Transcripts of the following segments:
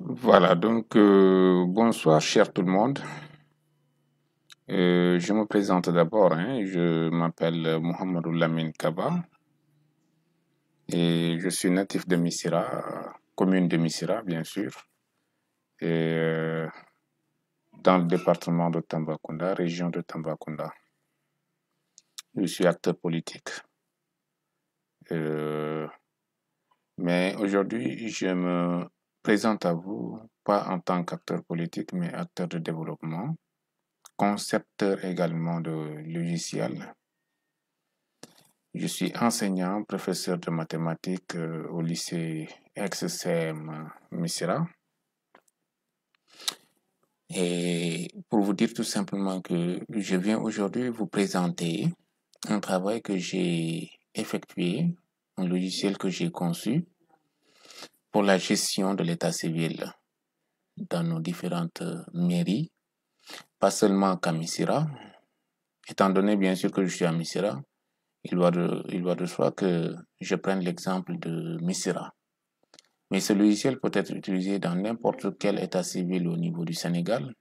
Voilà, donc bonsoir cher tout le monde. Je me présente d'abord, hein, je m'appelle Mohamedou Lamine Kaba et je suis natif de Missira, commune de Missira bien sûr, et dans le département de Tambacounda, région de Tambacounda. Je suis acteur politique. Euh, mais aujourd'hui, je me présente à vous pas en tant qu'acteur politique, mais acteur de développement, concepteur également de logiciels. Je suis enseignant, professeur de mathématiques au lycée ex-CM Missira. Et pour vous dire tout simplement que je viens aujourd'hui vous présenter un travail que j'ai effectué, un logiciel que j'ai conçu pour la gestion de l'état civil dans nos différentes mairies, pas seulement qu'à Missira. Étant donné bien sûr que je suis à Missira, il va de soi que je prenne l'exemple de Missira. Mais ce logiciel peut être utilisé dans n'importe quel état civil au niveau du Sénégal.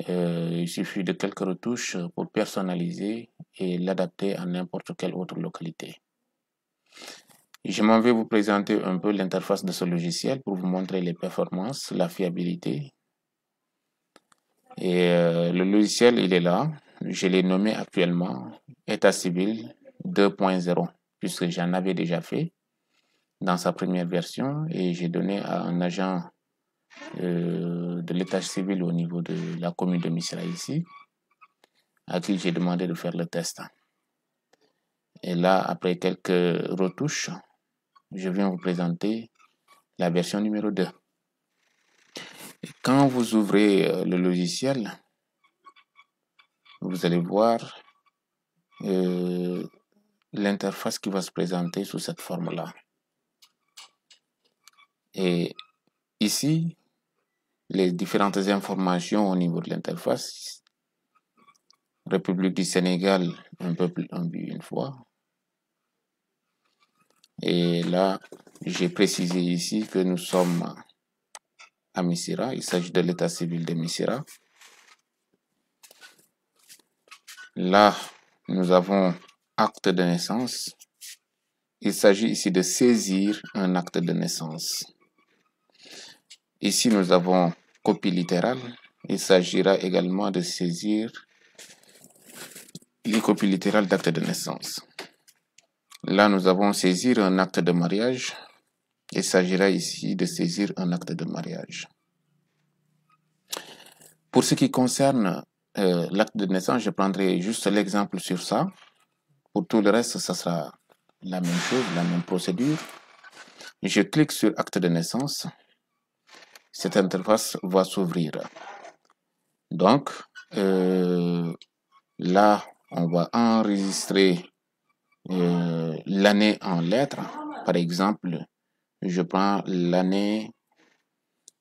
Il suffit de quelques retouches pour personnaliser et l'adapter à n'importe quelle autre localité. Je m'en vais vous présenter un peu l'interface de ce logiciel pour vous montrer les performances, la fiabilité. Et le logiciel, il est là. Je l'ai nommé actuellement État civil 2.0 puisque j'en avais déjà fait dans sa première version et j'ai donné à un agent de l'état civil au niveau de la commune de Missira ici, à qui j'ai demandé de faire le test. Et là, après quelques retouches, je viens vous présenter la version numéro 2. Et quand vous ouvrez le logiciel, vous allez voir l'interface qui va se présenter sous cette forme-là. Et ici, les différentes informations au niveau de l'interface. République du Sénégal, un peuple, un but, une foi. Et là, j'ai précisé ici que nous sommes à Missira. Il s'agit de l'état civil de Missira. Là, nous avons acte de naissance. Il s'agit ici de saisir un acte de naissance. Ici, nous avons copie littérale. Il s'agira également de saisir les copies littérales d'acte de naissance. Là, nous avons saisir un acte de mariage. Il s'agira ici de saisir un acte de mariage. Pour ce qui concerne l'acte de naissance, je prendrai juste l'exemple sur ça. Pour tout le reste, ça sera la même chose, la même procédure. Je clique sur acte de naissance. Cette interface va s'ouvrir. Donc, là, on va enregistrer l'année en lettres. Par exemple, je prends l'année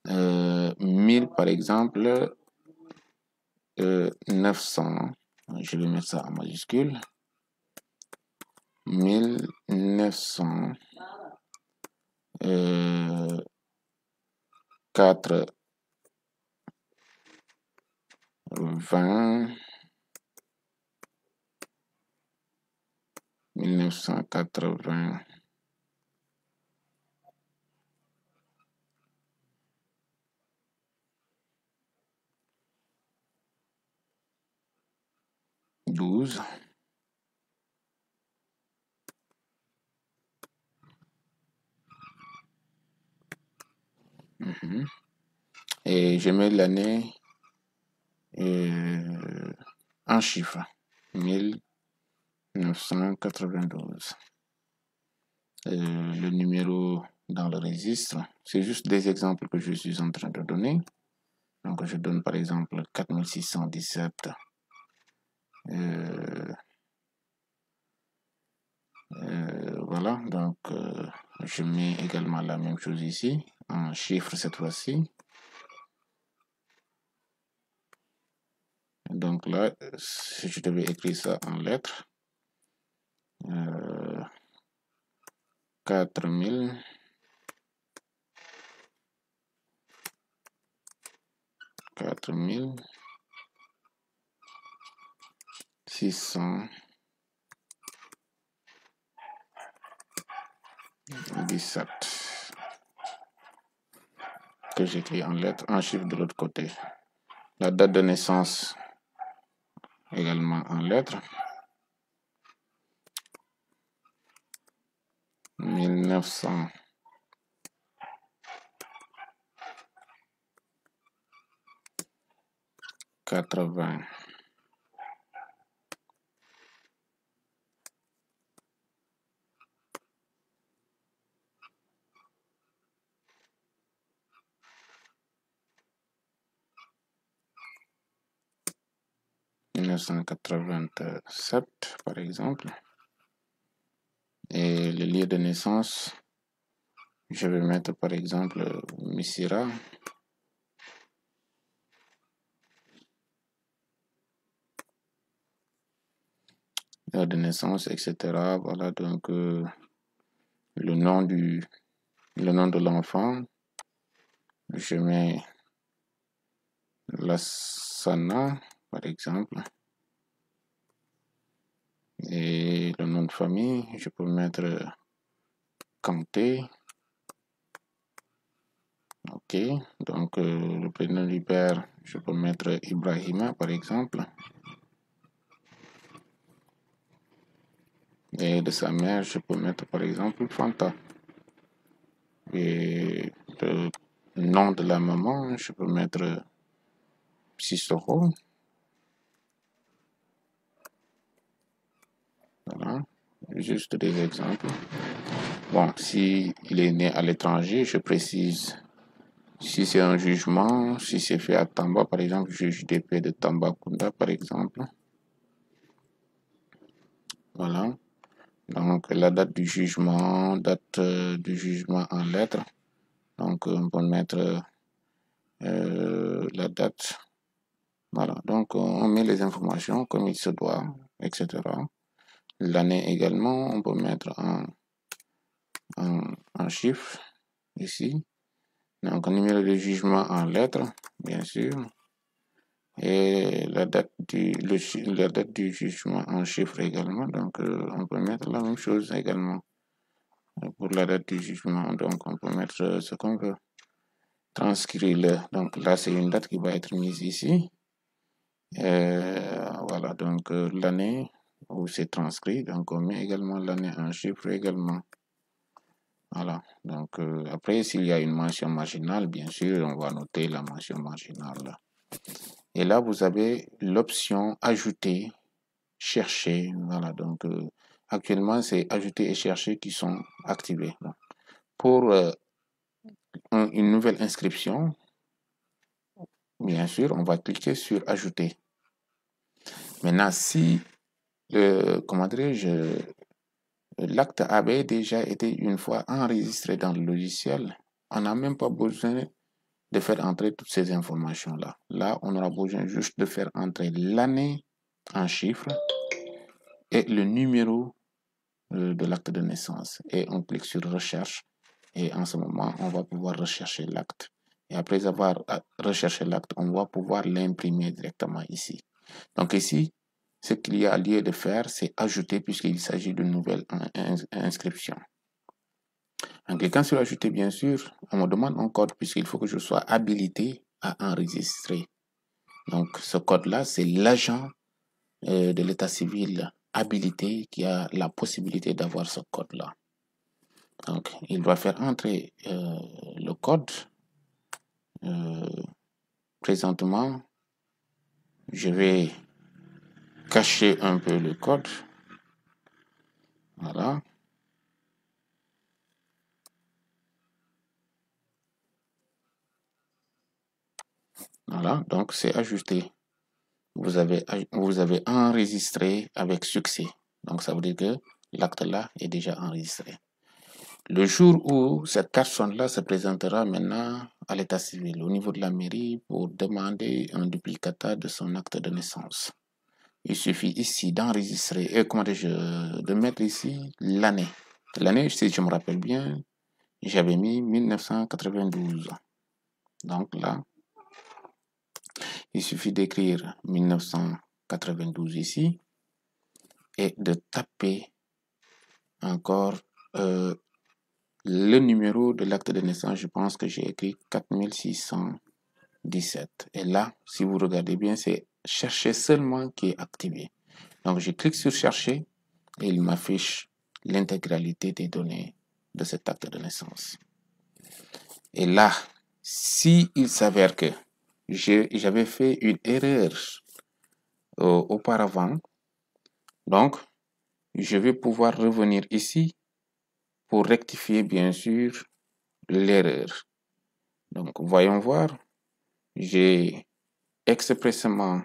1000, par exemple, 900. Je vais mettre ça en majuscule. 1900 4 20 1980 12 et je mets l'année en chiffres 1992. Le numéro dans le registre, c'est juste des exemples que je suis en train de donner. Donc je donne par exemple 4617. Voilà, donc je mets également la même chose ici, en chiffres cette fois-ci. Donc là, si je devais écrire ça en lettres, 4000 4617 que j'écris en lettres, en chiffres de l'autre côté. La date de naissance également en lettres. 1980. « 1987 par exemple. Et le lieu de naissance, je vais mettre par exemple Missira. Lieu de naissance, etc. Voilà donc le nom de l'enfant. Je mets Lassana par exemple. Et le nom de famille, je peux mettre Kanté. Ok, donc le prénom du père, je peux mettre Ibrahima par exemple. Et de sa mère, je peux mettre par exemple Fanta. Et le nom de la maman, je peux mettre Sissoko. Voilà, juste des exemples. Bon, si il est né à l'étranger, je précise si c'est un jugement, si c'est fait à Tamba, par exemple, juge des paix de Tambacounda, par exemple. Voilà. Donc, la date du jugement, en lettres. Donc, on peut mettre la date. Voilà. Donc, on met les informations comme il se doit, etc. L'année également, on peut mettre en chiffres ici. Donc, numéro de jugement en lettres, bien sûr. Et la date du jugement en chiffres également. Donc, on peut mettre la même chose également pour la date du jugement. Donc, on peut mettre ce qu'on veut. Transcrire. Donc, là, c'est une date qui va être mise ici. Voilà, donc l'année où c'est transcrit. Donc, on met également l'année en chiffres également. Voilà, donc après, s'il y a une mention marginale, bien sûr, on va noter la mention marginale. Et là, vous avez l'option ajouter, chercher. Voilà, donc actuellement, c'est ajouter et chercher qui sont activés. Donc, pour une nouvelle inscription, bien sûr, on va cliquer sur ajouter. Maintenant, si, comment dirais-je, l'acte avait déjà été une fois enregistré dans le logiciel, on n'a même pas besoin de faire entrer toutes ces informations-là. Là, on aura besoin juste de faire entrer l'année en chiffres et le numéro de l'acte de naissance. Et on clique sur recherche et en ce moment, on va pouvoir rechercher l'acte. Et après avoir recherché l'acte, on va pouvoir l'imprimer directement ici. Donc ici, ce qu'il y a lieu de faire, c'est ajouter puisqu'il s'agit d'une nouvelle inscription. En cliquant sur ajouter, bien sûr, on me demande un code puisqu'il faut que je sois habilité à enregistrer. Donc ce code-là, c'est l'agent de l'état civil habilité qui a la possibilité d'avoir ce code-là. Donc il doit faire entrer le code. Présentement, je vais cacher un peu le code. Voilà. Voilà, donc c'est ajusté. Vous avez enregistré avec succès. Donc ça veut dire que l'acte là est déjà enregistré. Le jour où cette personne-là se présentera maintenant à l'état civil, au niveau de la mairie, pour demander un duplicata de son acte de naissance, il suffit ici d'enregistrer, et de mettre ici l'année. L'année, si je me rappelle bien, j'avais mis 1992. Donc là, Il suffit d'écrire 1992 ici et de taper encore le numéro de l'acte de naissance. Je pense que j'ai écrit 4617. Et là, si vous regardez bien, c'est chercher seulement qui est activé. Donc, je clique sur chercher et il m'affiche l'intégralité des données de cet acte de naissance. Et là, si il s'avère que j'avais fait une erreur auparavant, donc je vais pouvoir revenir ici pour rectifier bien sûr l'erreur. Donc voyons voir, j'ai expressément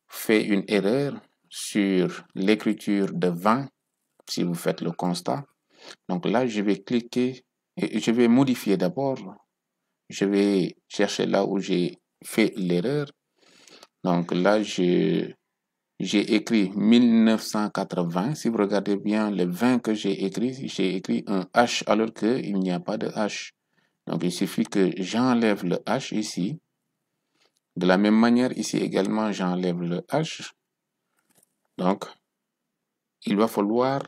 fait une erreur sur l'écriture de 20 si vous faites le constat. Donc là, je vais cliquer et je vais modifier d'abord. Je vais chercher là où j'ai fait l'erreur. Donc là, j'ai écrit 1980. Si vous regardez bien le 20 que j'ai écrit un H alors qu'il n'y a pas de H. Donc il suffit que j'enlève le H ici. De la même manière, ici également, j'enlève le H. Donc, il va falloir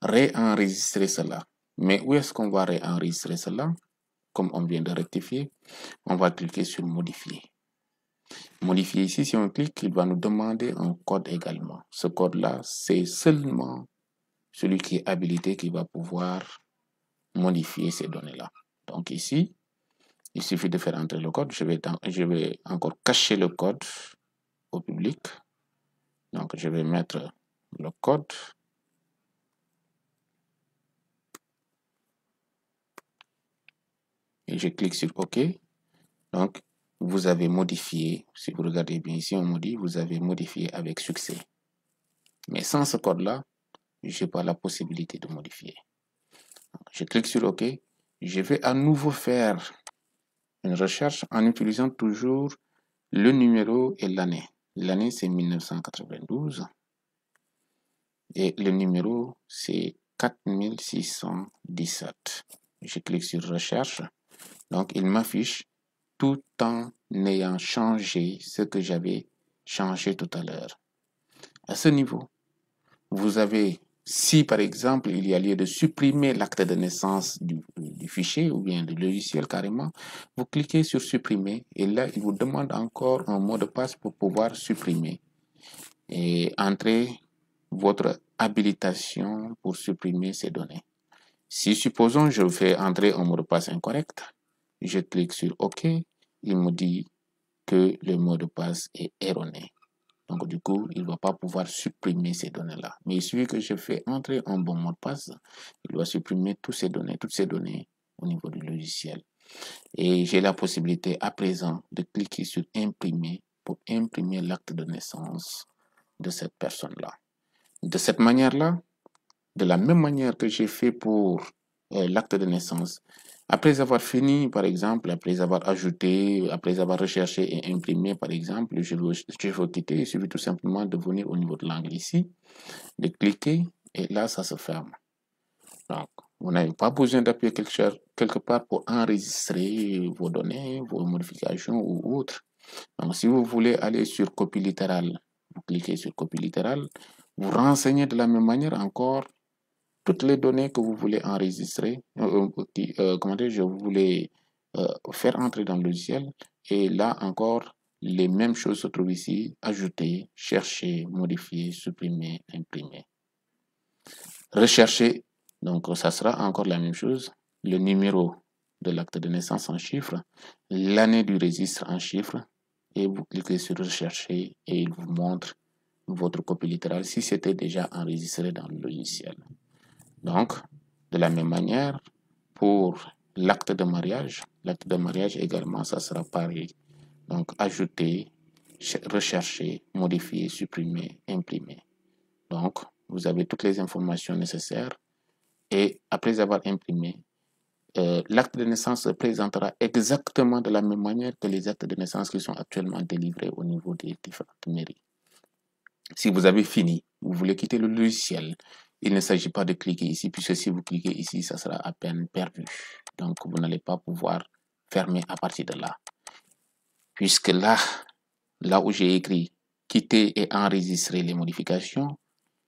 réenregistrer cela. Mais où est-ce qu'on va réenregistrer cela? Comme on vient de rectifier, on va cliquer sur modifier. Modifier ici, si on clique, il va nous demander un code également. Ce code-là, c'est seulement celui qui est habilité qui va pouvoir modifier ces données-là. Donc ici, il suffit de faire entrer le code. Je vais encore cacher le code au public. Donc je vais mettre le code. Et je clique sur OK. Donc, vous avez modifié, si vous regardez bien ici, on me dit, vous avez modifié avec succès. Mais sans ce code-là, je n'ai pas la possibilité de modifier. Je clique sur OK. Je vais à nouveau faire une recherche en utilisant toujours le numéro et l'année. L'année, c'est 1992. Et le numéro, c'est 4617. Je clique sur recherche. Donc, il m'affiche tout en ayant changé ce que j'avais changé tout à l'heure. À ce niveau, vous avez, si par exemple, il y a lieu de supprimer l'acte de naissance du fichier ou bien du logiciel carrément, vous cliquez sur supprimer et là, il vous demande encore un mot de passe pour pouvoir supprimer et entrer votre habilitation pour supprimer ces données. Si, supposons, je fais entrer un mot de passe incorrect, je clique sur OK, il me dit que le mot de passe est erroné. Donc, du coup, il ne va pas pouvoir supprimer ces données-là. Mais il suffit que je fais entrer un bon mot de passe, il va supprimer toutes ces données au niveau du logiciel. Et j'ai la possibilité à présent de cliquer sur imprimer pour imprimer l'acte de naissance de cette personne-là. De cette manière-là, de la même manière que j'ai fait pour l'acte de naissance, après avoir fini, par exemple, après avoir ajouté, après avoir recherché et imprimé, par exemple, je veux quitter, il suffit tout simplement de venir au niveau de l'angle ici, de cliquer, et là, ça se ferme. Donc, vous n'avez pas besoin d'appuyer quelque part pour enregistrer vos données, vos modifications ou autres. Donc, si vous voulez aller sur copie littérale, vous cliquez sur copie littérale, vous renseignez de la même manière encore toutes les données que vous voulez enregistrer, je voulais faire entrer dans le logiciel. Et là encore, les mêmes choses se trouvent ici, ajouter, chercher, modifier, supprimer, imprimer. Rechercher, donc ça sera encore la même chose, le numéro de l'acte de naissance en chiffres, l'année du registre en chiffres, et vous cliquez sur rechercher et il vous montre votre copie littérale si c'était déjà enregistré dans le logiciel. Donc, de la même manière, pour l'acte de mariage également, ça sera pareil. Donc, ajouter, rechercher, modifier, supprimer, imprimer. Donc, vous avez toutes les informations nécessaires et après avoir imprimé, l'acte de naissance se présentera exactement de la même manière que les actes de naissance qui sont actuellement délivrés au niveau des différentes mairies. Si vous avez fini, vous voulez quitter le logiciel, il ne s'agit pas de cliquer ici, puisque si vous cliquez ici, ça sera à peine perdu. Donc, vous n'allez pas pouvoir fermer à partir de là. Puisque là où j'ai écrit quitter et enregistrer les modifications,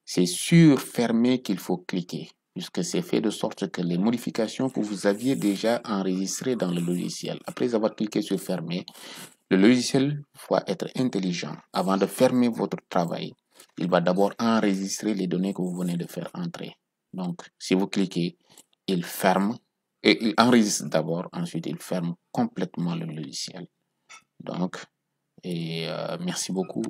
c'est sur fermer qu'il faut cliquer, puisque c'est fait de sorte que les modifications que vous aviez déjà enregistrées dans le logiciel, après avoir cliqué sur fermer, le logiciel doit être intelligent. Avant de fermer votre travail, il va d'abord enregistrer les données que vous venez de faire entrer. Donc, si vous cliquez, il ferme et il enregistre d'abord, ensuite il ferme complètement le logiciel. Donc, merci beaucoup.